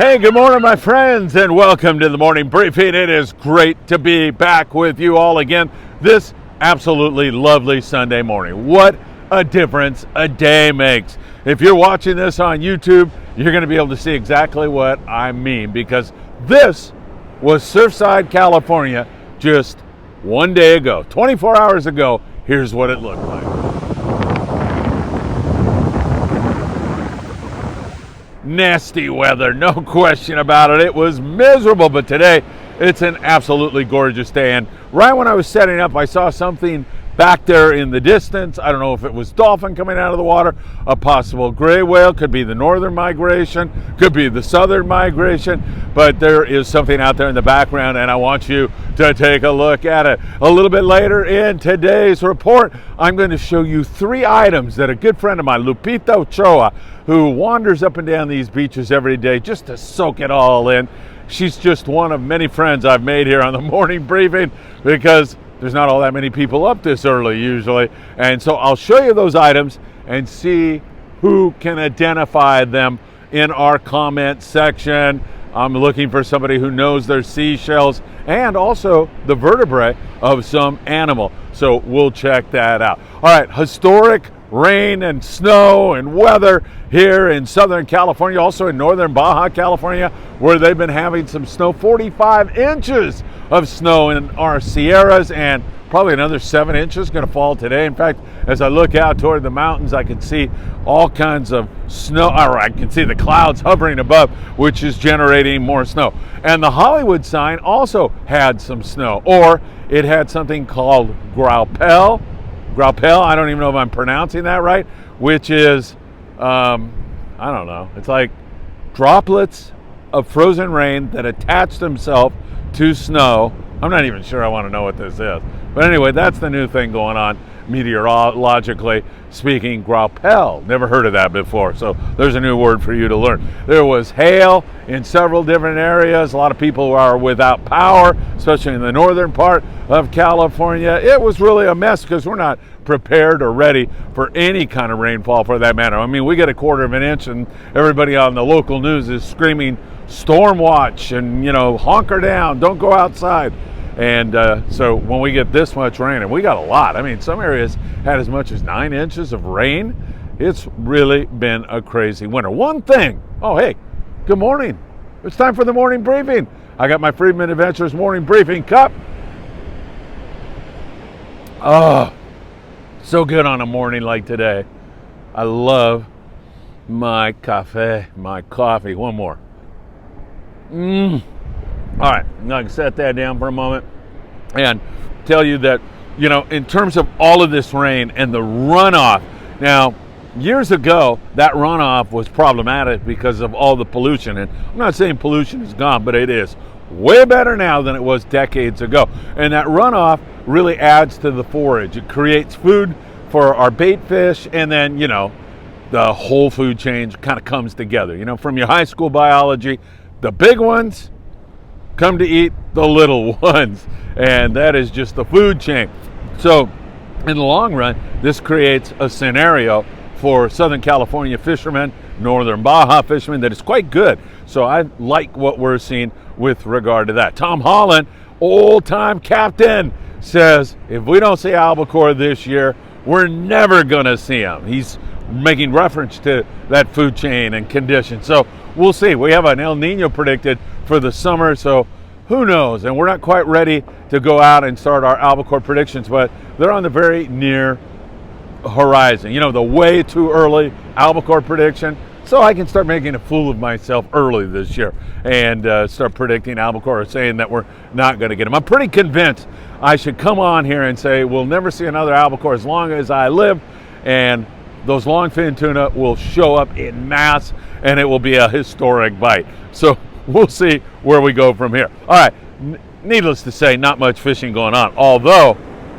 Hey, good morning, my friends, and welcome to the morning briefing. It is great to be back with you all again this absolutely lovely Sunday morning. What a difference a day makes. If you're watching this on YouTube, you're going to be able to see exactly what I mean, because this was Surfside, California, just one day ago, 24 hours ago. Here's what it looked like. Nasty weather, no question about it. It was miserable, but today it's an absolutely gorgeous day. And right when I was setting up, I saw something back there in the distance. I don't know if it was dolphin coming out of the water, a possible gray whale, could be the northern migration, could be the southern migration, but there is something out there in the background, and I want you to take a look at it. A little bit later in today's report, I'm going to show you 3 items that a good friend of mine, Lupita Ochoa, who wanders up and down these beaches every day just to soak it all in. She's just one of many friends I've made here on the morning briefing, because there's not all that many people up this early usually. And so I'll show you those items and see who can identify them in our comment section. I'm looking for somebody who knows their seashells and also the vertebrae of some animal. So we'll check that out. All right, historic rain and snow and weather here in Southern California, also in northern Baja, California, where they've been having some snow, 45 inches of snow in our Sierras, and probably another 7 inches going to fall today. In fact, as I look out toward the mountains, I can see all kinds of snow, or I can see the clouds hovering above, which is generating more snow. And the Hollywood sign also had some snow, or it had something called graupel, I don't even know if I'm pronouncing that right, which is, I don't know, it's like droplets of frozen rain that attach themselves to snow. I'm not even sure I want to know what this is. But anyway, that's the new thing going on, meteorologically speaking, graupel. Never heard of that before, so there's a new word for you to learn. There was hail in several different areas. A lot of people are without power, especially in the northern part of California. It was really a mess because we're not prepared or ready for any kind of rainfall for that matter. I mean, we get a quarter of an inch and everybody on the local news is screaming storm watch and, you know, hunker down, don't go outside. And so when we get this much rain, and we got a lot, I mean, some areas had as much as 9 inches of rain. It's really been a crazy winter. One thing, oh, hey, good morning. It's time for the morning briefing. I got my Friedman Adventures morning briefing cup. Oh, so good on a morning like today. I love my coffee. One more. All right, I'm going to set that down for a moment and tell you that, you know, in terms of all of this rain and the runoff, now, years ago, that runoff was problematic because of all the pollution. And I'm not saying pollution is gone, but it is way better now than it was decades ago. And that runoff really adds to the forage. It creates food for our bait fish, and then, you know, the whole food chain kind of comes together. You know, from your high school biology, the big ones come to eat the little ones, and that is just the food chain. So in the long run, this creates a scenario for Southern California fishermen, northern Baja fishermen, that is quite good. So I like what we're seeing with regard to that. Tom Holland, old-time captain, says if we don't see albacore this year, we're never going to see them. He's making reference to that food chain and condition. So we'll see. We have an El Nino predicted for the summer, so who knows? And we're not quite ready to go out and start our albacore predictions, but they're on the very near horizon. You know, the way too early albacore prediction, so I can start making a fool of myself early this year and start predicting albacore, or saying that we're not going to get them. I'm pretty convinced I should come on here and say we'll never see another albacore as long as I live, and those longfin tuna will show up in mass, and it will be a historic bite. So we'll see where we go from here. All right, needless to say, not much fishing going on. Although,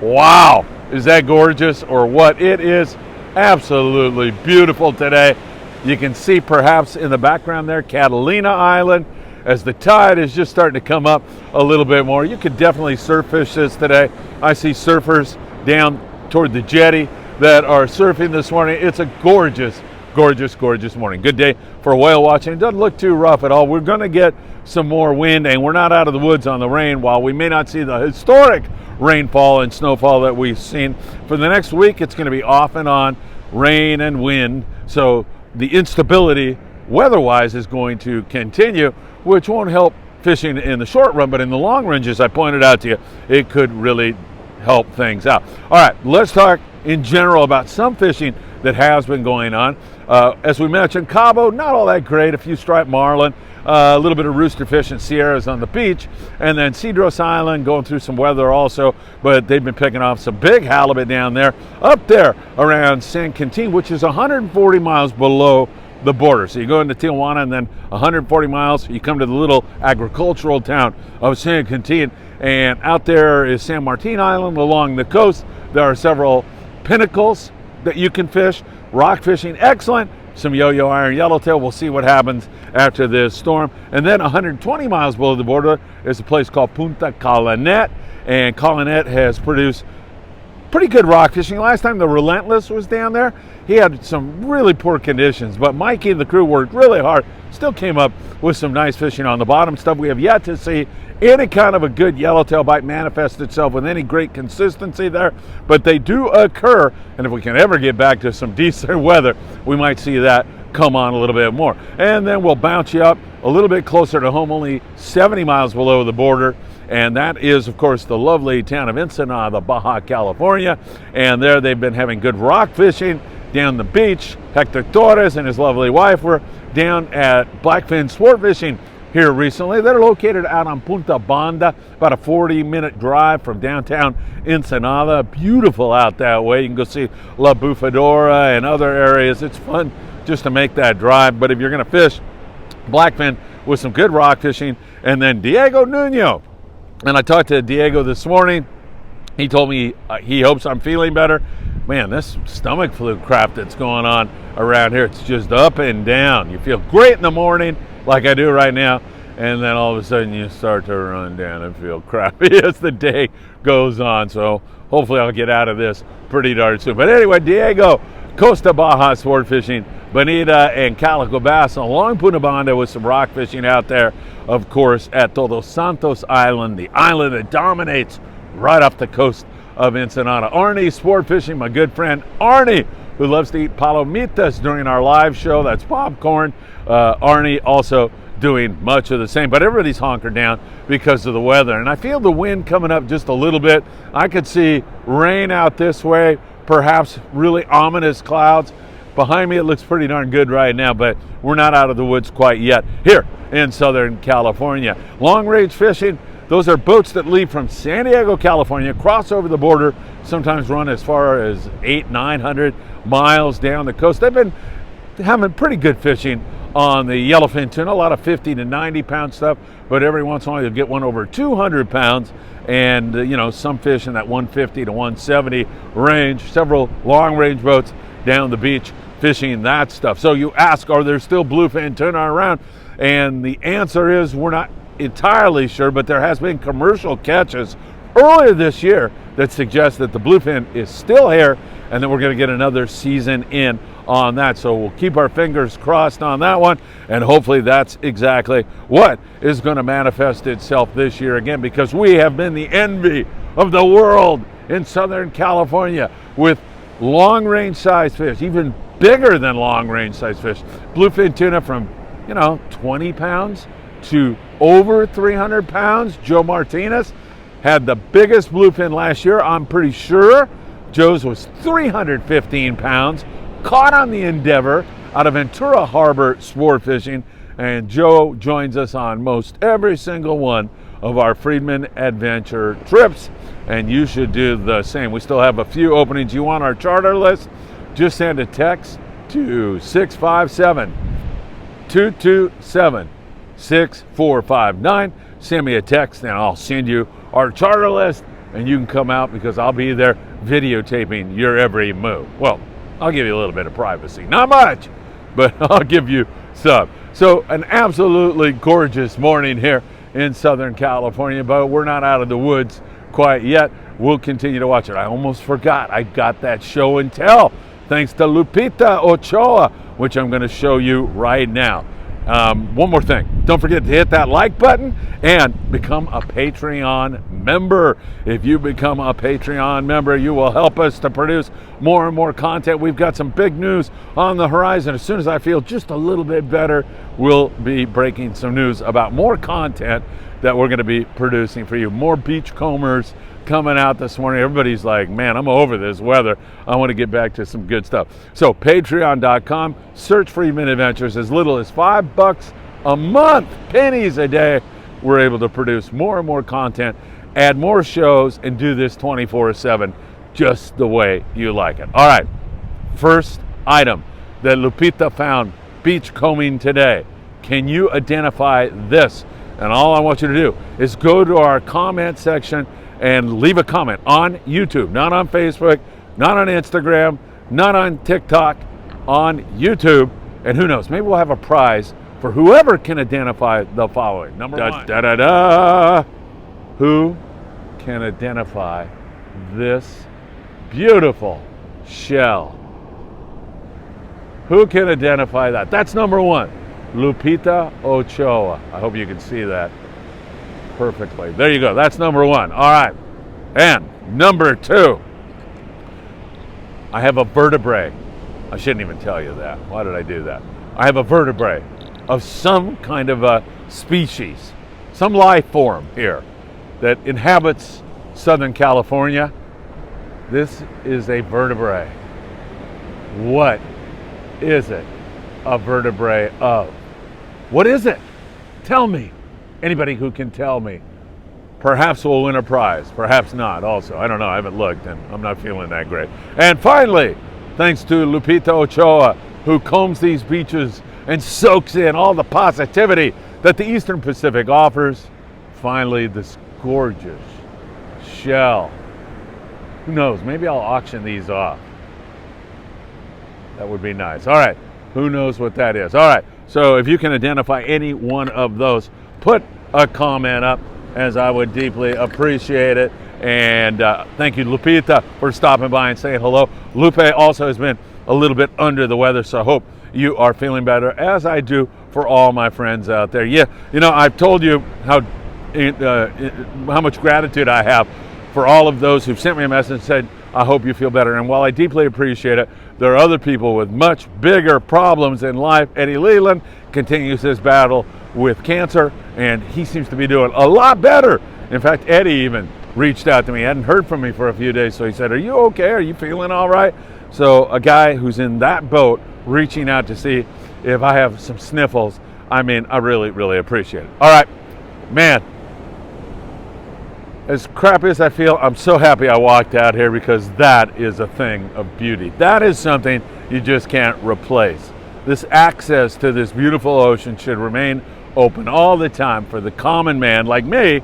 wow, is that gorgeous or what? It is absolutely beautiful today. You can see perhaps in the background there, Catalina Island, as the tide is just starting to come up a little bit more. You could definitely surf fish this today. I see surfers down toward the jetty that are surfing this morning. It's a gorgeous, gorgeous, gorgeous morning. Good day for whale watching. It doesn't look too rough at all. We're going to get some more wind, and we're not out of the woods on the rain. While we may not see the historic rainfall and snowfall that we've seen, for the next week it's going to be off and on rain and wind. So the instability weather-wise is going to continue, which won't help fishing in the short run, but in the long range, as I pointed out to you, it could really help things out. All right, let's talk in general about some fishing that has been going on. As we mentioned, Cabo, not all that great. A few striped marlin, a little bit of rooster fish and sierras on the beach, and then Cedros Island going through some weather also, but they've been picking off some big halibut down there, up there around San Quintin, which is 140 miles below the border. So you go into Tijuana, and then 140 miles, you come to the little agricultural town of San Quintin, and out there is San Martin Island along the coast. There are several pinnacles that you can fish. Rock fishing, excellent. Some yo-yo iron yellowtail. We'll see what happens after this storm. And then 120 miles below the border is a place called Punta Colonet, and Colonet has produced pretty good rock fishing. Last time the Relentless was down there, he had some really poor conditions, but Mikey and the crew worked really hard, still came up with some nice fishing on the bottom stuff. We have yet to see any kind of a good yellowtail bite manifest itself with any great consistency there, but they do occur, and if we can ever get back to some decent weather, we might see that come on a little bit more. And then we'll bounce you up a little bit closer to home, only 70 miles below the border, and that is, of course, the lovely town of Ensenada, Baja, California. And there they've been having good rock fishing down the beach. Hector Torres and his lovely wife were down at Blackfin sport fishing here recently. They're located out on Punta Banda, about a 40-minute drive from downtown Ensenada. Beautiful out that way. You can go see La Bufadora and other areas. It's fun just to make that drive. But if you're going to fish Blackfin with some good rock fishing, and then Diego Nuno. And I talked to Diego this morning. He told me he hopes I'm feeling better. Man, this stomach flu crap that's going on around here, it's just up and down. You feel great in the morning, like I do right now, and then all of a sudden you start to run down and feel crappy as the day goes on. So hopefully I'll get out of this pretty darn soon. But anyway, Diego, Costa Baja sport fishing, Bonita and Calico Bass along Punta Banda with some rock fishing out there, of course, at Todos Santos Island, the island that dominates right off the coast of Ensenada. Arnie sport fishing, my good friend Arnie, who loves to eat palomitas during our live show. That's popcorn. Arnie also doing much of the same, but everybody's hunkered down because of the weather. And I feel the wind coming up just a little bit. I could see rain out this way, perhaps really ominous clouds. Behind me, it looks pretty darn good right now, but we're not out of the woods quite yet here in Southern California. Long-range fishing, those are boats that leave from San Diego, California, cross over the border, sometimes run as far as 800-900 miles down the coast. They've been having pretty good fishing on the yellowfin tuna, a lot of 50 to 90 pound stuff, but every once in a while you'll get one over 200 pounds, and some fish in that 150 to 170 range. Several long-range boats down the beach fishing that stuff. So you ask, are there still bluefin tuna around? And the answer is we're not entirely sure, but there has been commercial catches earlier this year that suggest that the bluefin is still here and that we're going to get another season in on that. So we'll keep our fingers crossed on that one, and hopefully that's exactly what is going to manifest itself this year again, because we have been the envy of the world in Southern California with long-range size fish, even bigger than long-range size fish. Bluefin tuna from 20 pounds to over 300 pounds. Joe Martinez had the biggest bluefin last year. I'm pretty sure Joe's was 315 pounds, caught on the Endeavor out of Ventura Harbor sport fishing, and Joe joins us on most every single one of our Friedman Adventure trips, and you should do the same. We still have a few openings. You want our charter list? Just send a text to 657-227-6459. Send me a text and I'll send you our charter list, and you can come out because I'll be there videotaping your every move. Well, I'll give you a little bit of privacy. Not much, but I'll give you some. So an absolutely gorgeous morning here in Southern California, but we're not out of the woods quite yet. We'll continue to watch it. I almost forgot. I got that show and tell thanks to Lupita Ochoa which I'm going to show you right now. One more thing, don't forget to hit that like button and become a Patreon member. If you become a Patreon member, you will help us to produce more and more content. We've got some big news on the horizon. As soon as I feel just a little bit better, we'll be breaking some news about more content that we're going to be producing for you. More beachcombers coming out this morning. Everybody's like, man, I'm over this weather. I want to get back to some good stuff. So patreon.com, search Friedman Adventures. As little as $5 a month, pennies a day, we're able to produce more and more content, add more shows, and do this 24/7 just the way you like it. All right, first item that Lupita found beachcombing today. Can you identify this? And all I want you to do is go to our comment section and leave a comment on YouTube, not on Facebook, not on Instagram, not on TikTok, on YouTube. And who knows, maybe we'll have a prize for whoever can identify the following. Number one. Who can identify this beautiful shell? Who can identify that? That's number one. Lupita Ochoa. I hope you can see that perfectly. There you go. That's number one. All right. And number two, I have a vertebrae. I shouldn't even tell you that. Why did I do that? I have a vertebrae of some kind of a species, some life form here that inhabits Southern California. This is a vertebrae. What is it a vertebrae of? What is it? Tell me. Anybody who can tell me. Perhaps we'll win a prize. Perhaps not also. I don't know. I haven't looked and I'm not feeling that great. And finally, thanks to Lupita Ochoa, who combs these beaches and soaks in all the positivity that the Eastern Pacific offers, finally this gorgeous shell. Who knows? Maybe I'll auction these off. That would be nice. All right. Who knows what that is? All right. So if you can identify any one of those, put a comment up, as I would deeply appreciate it. And thank you, Lupita, for stopping by and saying hello. Lupe also has been a little bit under the weather, so I hope you are feeling better, as I do for all my friends out there. Yeah, you know, I've told you how much gratitude I have for all of those who've sent me a message and said, I hope you feel better. And while I deeply appreciate it, there are other people with much bigger problems in life. Eddie Leland continues his battle with cancer, and he seems to be doing a lot better. In fact, Eddie even reached out to me. He hadn't heard from me for a few days, so he said, are you okay? Are you feeling all right? So a guy who's in that boat reaching out to see if I have some sniffles, I mean, I really, really appreciate it. All right, man. As crappy as I feel, I'm so happy I walked out here, because that is a thing of beauty. That is something you just can't replace. This access to this beautiful ocean should remain open all the time for the common man like me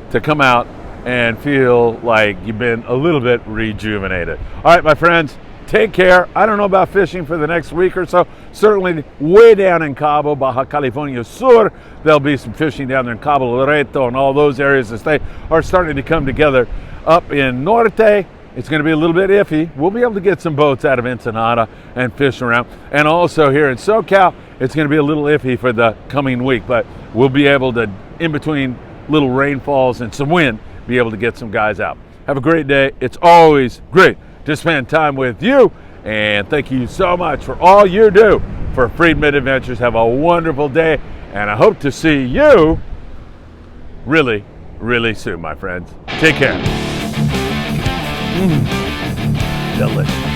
to come out and feel like you've been a little bit rejuvenated. All right, my friends, take care. I don't know about fishing for the next week or so. Certainly way down in Cabo, Baja California Sur, there'll be some fishing down there in Cabo Loreto and all those areas as they are starting to come together. Up in Norte, it's going to be a little bit iffy. We'll be able to get some boats out of Ensenada and fish around. And also here in SoCal, it's going to be a little iffy for the coming week, but we'll be able to, in between little rainfalls and some wind, be able to get some guys out. Have a great day. It's always great to spend time with you, and thank you so much for all you do for Friedman Adventures. Have a wonderful day, and I hope to see you really, really soon, my friends. Take care. Delicious.